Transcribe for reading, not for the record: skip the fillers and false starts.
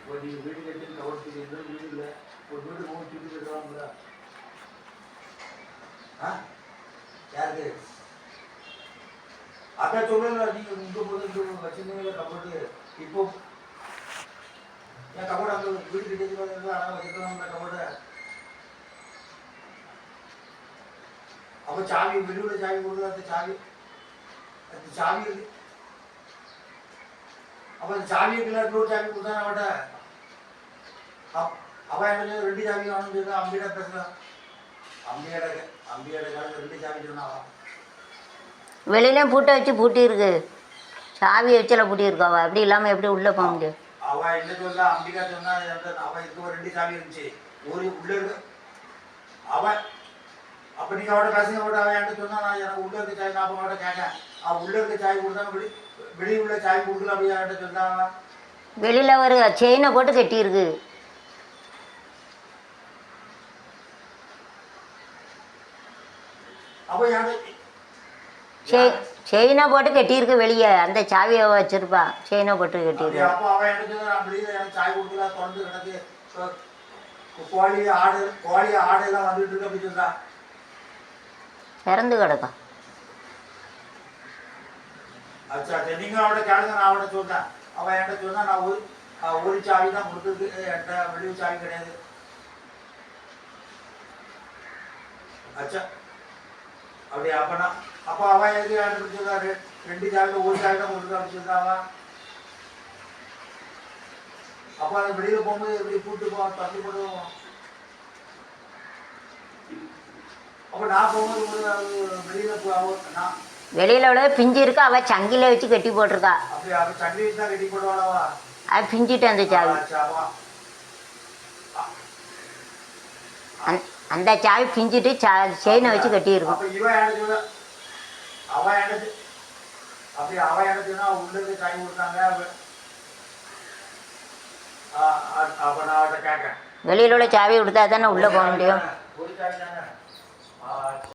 ஒரு நீங்கள் வீடு கட்டி கவர்த்துக்கு எந்த வீடு இல்லை, ஒரு வீடு மூணு சுற்றி கட்டுவாங்களா? ஆ யாருக்கு அதான் சொல்லல, நீங்கள் உங்கள் போது இங்கே வச்சுருந்தீங்க கபோர்டு. இப்போ என் கபோர்டு அங்கே வீடு கட்டி ஆனால் வச்சுருக்காங்க கபோர்டு. அப்போ சாவி வெளியூட சாவி கொடுக்குறது, அந்த சாவி இருக்கு. அப்போ அந்த சாவி இருக்குல்ல, இன்னொரு சாவி கொடுத்தா அவட்ட அவன் என்ன ரெண்டு சாவி வேணும்னு சொல்லி அம்பியிட பேசுகிறான். அம்பியோட காலத்தில் ரெண்டு சாவி சொன்னாவா? வெளியிலையும் பூட்டை வச்சு பூட்டியிருக்கு, சாவி வச்சல பூட்டியிருக்காவா? அப்படி இல்லாமல் எப்படி உள்ளே போக முடியும்? அவள் என்ன சொல்ல, அம்பிகா சொன்னா அவன் இருக்க ஒரு ரெண்டு சாவி இருந்துச்சு, ஒரு உள்ள இருக்கு அவன். அப்போ நீங்கள் அவட பேசுங்க, அவட அவன் என்கிட்ட சொன்னா நான் எனக்கு உள்ள இருக்க சாவி நான் அவட்ட கேட்டேன். அவன் உள்ள இருக்க சாவி கொடுத்தா வெளியே உள்ள சாவி கொடுக்கல அப்படி என்கிட்ட சொன்னாங்க. வெளியில் ஒரு செயினை போட்டு கட்டியிருக்கு. அப்போ செயினை போட்டு கட்டியிருக்கு வெளியே, அந்த சாவியை வச்சிருப்பா, செயினை போட்டு கட்டியிருக்கு. அப்போ அவன் என்ன சொன்னா, நான் வெளியில் எனக்கு சாவி கொடுக்கல, தொடர்ந்து கிடக்கு, கோழி ஆடு எல்லாம் வந்துட்டு இருக்கு அப்படி சொல்றா. இறந்து கிடக்கா. அச்சா சரி, நீங்கள் அவட கேளுங்க, நான் அவட சொல்றேன். அவன் என்கிட்ட சொன்னா நான் ஒரு சாவி தான் கொடுத்துருக்கு, என்கிட்ட வெளியே சாவி கிடையாது. அச்சா அப்படியே அப்பனா அப்போ அவன் எதுக்கு என்கிட்ட பிடிச்சிருக்காரு, ரெண்டு சாவியில் ஒரு சாவி தான் கொடுத்து அடிச்சிருக்காவா? அப்போ அதை வெளியில் போகும்போது எப்படி கூப்பிட்டு தள்ளி போடுவோம். அப்போ நான் போகும்போது வெளியில் நான் வெளியில் உள்ள பிஞ்சு இருக்கு, அவள் சங்கில வச்சு கட்டி போட்டிருக்கா. அப்படி அவள் சங்கிலி வச்சு தான் கட்டி போடுவாளவா? அது பிஞ்சிட்டு அந்த சாவி, அந்த சாவி பிஞ்சிட்டு செயினை வச்சு கட்டியிருக்கும். அப்போ இவன் எனக்கு அவன் எனக்கு அப்படி அவன் எனக்கு உள்ளது சாவி கொடுத்தாங்க. அப்போ நான் அவட்ட கேட்கேன், வெளியில் உள்ள சாவி கொடுத்தா தானே உள்ளே போக முடியும். ஒரு சாவி தானே.